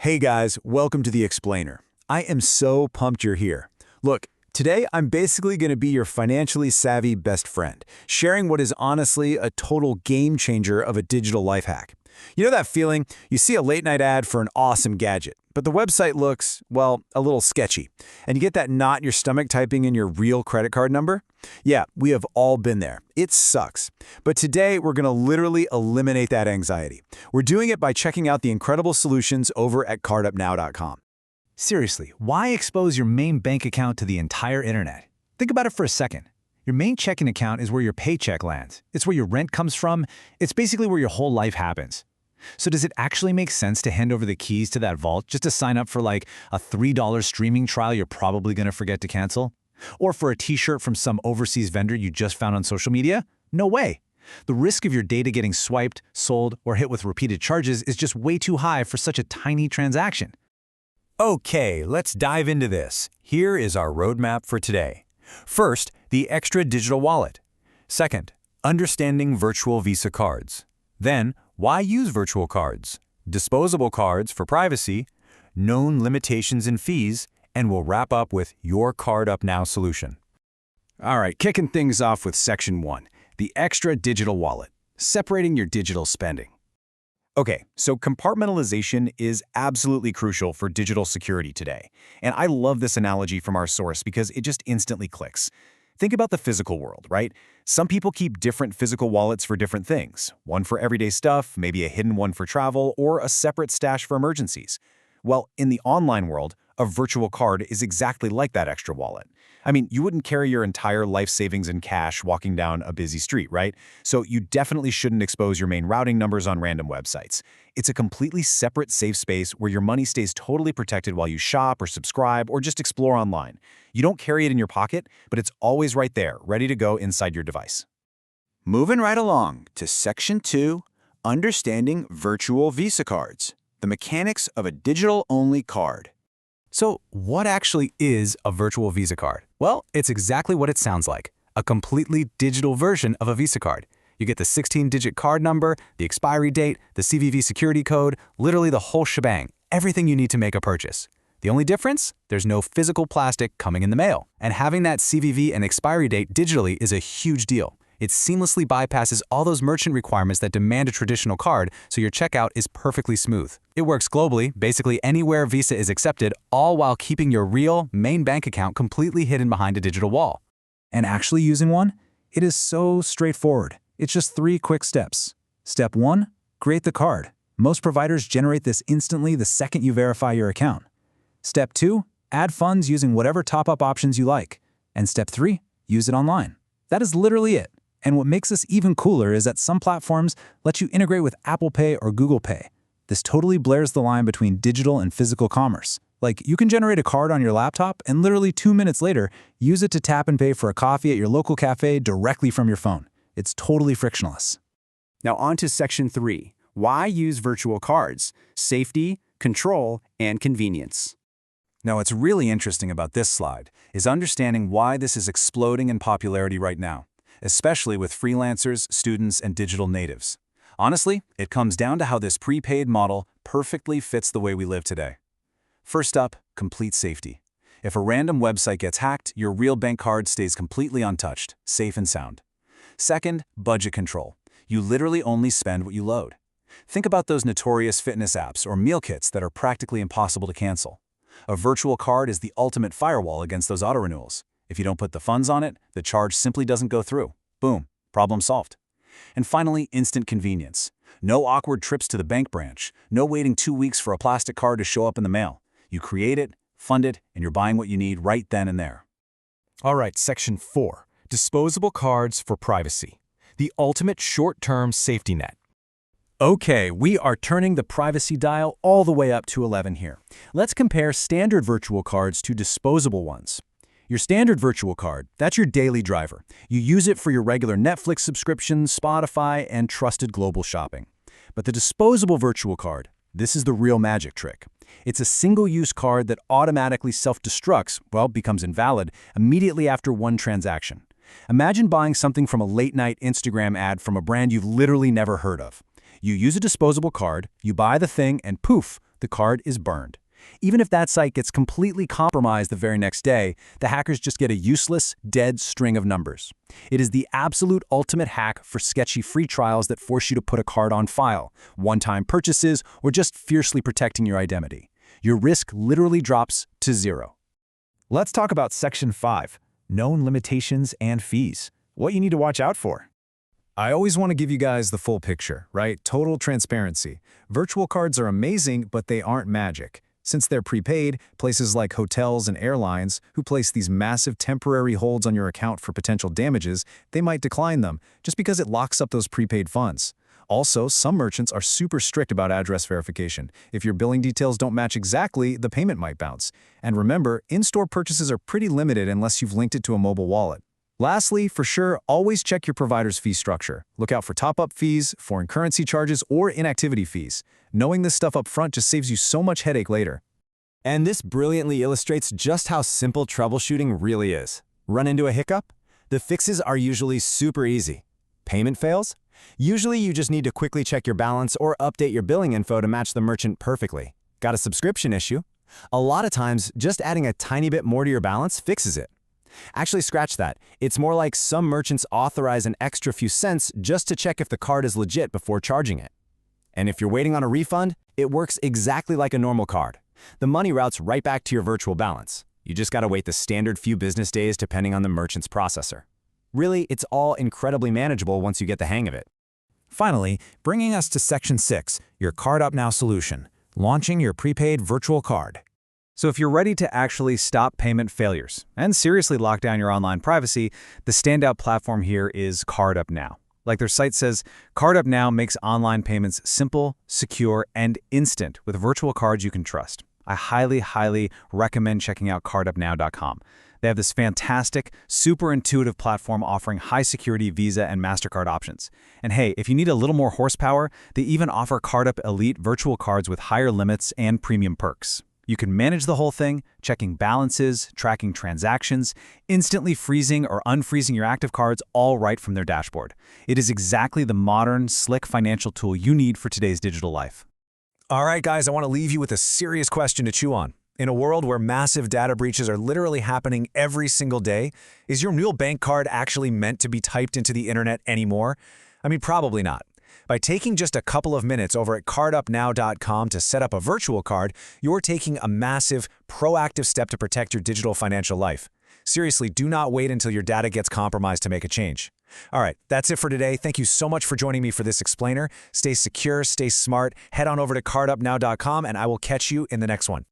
Hey guys, welcome to The Explainer. I am so pumped you're here. Look, today I'm basically going to be your financially savvy best friend, sharing what is honestly a total game changer of a digital life hack. You know that feeling? You see a late night ad for an awesome gadget, but the website looks, well, a little sketchy. And you get that knot in your stomach typing in your real credit card number? Yeah, we have all been there. It sucks. But today, we're going to literally eliminate that anxiety. We're doing it by checking out the incredible solutions over at CardUpNow.com. Seriously, why expose your main bank account to the entire internet? Think about it for a second. Your main checking account is where your paycheck lands. It's where your rent comes from. It's basically where your whole life happens. So does it actually make sense to hand over the keys to that vault just to sign up for like a $3 streaming trial you're probably going to forget to cancel? Or for a t-shirt from some overseas vendor you just found on social media? No way. The risk of your data getting swiped, sold, or hit with repeated charges is just way too high for such a tiny transaction. Okay, let's dive into this. Here is our roadmap for today. First, the extra digital wallet. Second, understanding virtual Visa cards. Then, why use virtual cards? Disposable cards for privacy, known limitations and fees, and we'll wrap up with your CardUpNow solution. All right, kicking things off with Section 1, the extra digital wallet, separating your digital spending. Okay, so compartmentalization is absolutely crucial for digital security today. And I love this analogy from our source because it just instantly clicks. Think about the physical world, right? Some people keep different physical wallets for different things. One for everyday stuff, maybe a hidden one for travel, or a separate stash for emergencies. Well, in the online world, a virtual card is exactly like that extra wallet. I mean, you wouldn't carry your entire life savings in cash walking down a busy street, right? So you definitely shouldn't expose your main routing numbers on random websites. It's a completely separate safe space where your money stays totally protected while you shop or subscribe or just explore online. You don't carry it in your pocket, but it's always right there, ready to go inside your device. Moving right along to Section 2, understanding virtual Visa cards, the mechanics of a digital-only card. So what actually is a virtual Visa card? Well, it's exactly what it sounds like, a completely digital version of a Visa card. You get the 16-digit card number, the expiry date, the CVV security code, literally the whole shebang, everything you need to make a purchase. The only difference? There's no physical plastic coming in the mail. And having that CVV and expiry date digitally is a huge deal. It seamlessly bypasses all those merchant requirements that demand a traditional card, so your checkout is perfectly smooth. It works globally, basically anywhere Visa is accepted, all while keeping your real main bank account completely hidden behind a digital wall. And actually using one? It is so straightforward. It's just 3 quick steps. Step 1, create the card. Most providers generate this instantly the second you verify your account. Step 2, add funds using whatever top-up options you like. And Step 3, use it online. That is literally it. And what makes this even cooler is that some platforms let you integrate with Apple Pay or Google Pay. This totally blurs the line between digital and physical commerce. Like, you can generate a card on your laptop and literally 2 minutes later, use it to tap and pay for a coffee at your local cafe directly from your phone. It's totally frictionless. Now on to Section 3, why use virtual cards? Safety, control, and convenience. Now, what's really interesting about this slide is understanding why this is exploding in popularity right now, especially with freelancers, students, and digital natives. Honestly, it comes down to how this prepaid model perfectly fits the way we live today. First up, complete safety. If a random website gets hacked, your real bank card stays completely untouched, safe and sound. Second, budget control. You literally only spend what you load. Think about those notorious fitness apps or meal kits that are practically impossible to cancel. A virtual card is the ultimate firewall against those auto-renewals. If you don't put the funds on it, the charge simply doesn't go through. Boom, problem solved. And finally, instant convenience. No awkward trips to the bank branch, no waiting 2 weeks for a plastic card to show up in the mail. You create it, fund it, and you're buying what you need right then and there. All right, Section 4, disposable cards for privacy, the ultimate short-term safety net. Okay, we are turning the privacy dial all the way up to 11 here. Let's compare standard virtual cards to disposable ones. Your standard virtual card, that's your daily driver. You use it for your regular Netflix subscriptions, Spotify, and trusted global shopping. But the disposable virtual card, this is the real magic trick. It's a single-use card that automatically self-destructs, well, becomes invalid, immediately after one transaction. Imagine buying something from a late-night Instagram ad from a brand you've literally never heard of. You use a disposable card, you buy the thing, and poof, the card is burned. Even if that site gets completely compromised the very next day, the hackers just get a useless, dead string of numbers. It is the absolute ultimate hack for sketchy free trials that force you to put a card on file, one-time purchases, or just fiercely protecting your identity. Your risk literally drops to zero. Let's talk about Section 5, known limitations and fees. What you need to watch out for. I always want to give you guys the full picture, right? Total transparency. Virtual cards are amazing, but they aren't magic. Since they're prepaid, places like hotels and airlines, who place these massive temporary holds on your account for potential damages, they might decline them, just because it locks up those prepaid funds. Also, some merchants are super strict about address verification. If your billing details don't match exactly, the payment might bounce. And remember, in-store purchases are pretty limited unless you've linked it to a mobile wallet. Lastly, for sure, always check your provider's fee structure. Look out for top-up fees, foreign currency charges, or inactivity fees. Knowing this stuff up front just saves you so much headache later. And this brilliantly illustrates just how simple troubleshooting really is. Run into a hiccup? The fixes are usually super easy. Payment fails? Usually you just need to quickly check your balance or update your billing info to match the merchant perfectly. Got a subscription issue? A lot of times, just adding a tiny bit more to your balance fixes it. Actually, scratch that. It's more like some merchants authorize an extra few cents just to check if the card is legit before charging it. And if you're waiting on a refund, it works exactly like a normal card. The money routes right back to your virtual balance. You just gotta wait the standard few business days depending on the merchant's processor. Really, it's all incredibly manageable once you get the hang of it. Finally, bringing us to Section 6, your CardUpNow solution, launching your prepaid virtual card. So if you're ready to actually stop payment failures and seriously lock down your online privacy, the standout platform here is CardUpNow. Like their site says, CardUpNow makes online payments simple, secure, and instant with virtual cards you can trust. I highly recommend checking out CardUpNow.com. They have this fantastic, super intuitive platform offering high-security Visa and MasterCard options. And hey, if you need a little more horsepower, they even offer CardUp Elite virtual cards with higher limits and premium perks. You can manage the whole thing, checking balances, tracking transactions, instantly freezing or unfreezing your active cards all right from their dashboard. It is exactly the modern, slick financial tool you need for today's digital life. All right, guys, I want to leave you with a serious question to chew on. In a world where massive data breaches are literally happening every single day, is your real bank card actually meant to be typed into the internet anymore? I mean, probably not. By taking just a couple of minutes over at CardUpNow.com to set up a virtual card, you're taking a massive, proactive step to protect your digital financial life. Seriously, do not wait until your data gets compromised to make a change. All right, that's it for today. Thank you so much for joining me for this explainer. Stay secure, stay smart, head on over to CardUpNow.com, and I will catch you in the next one.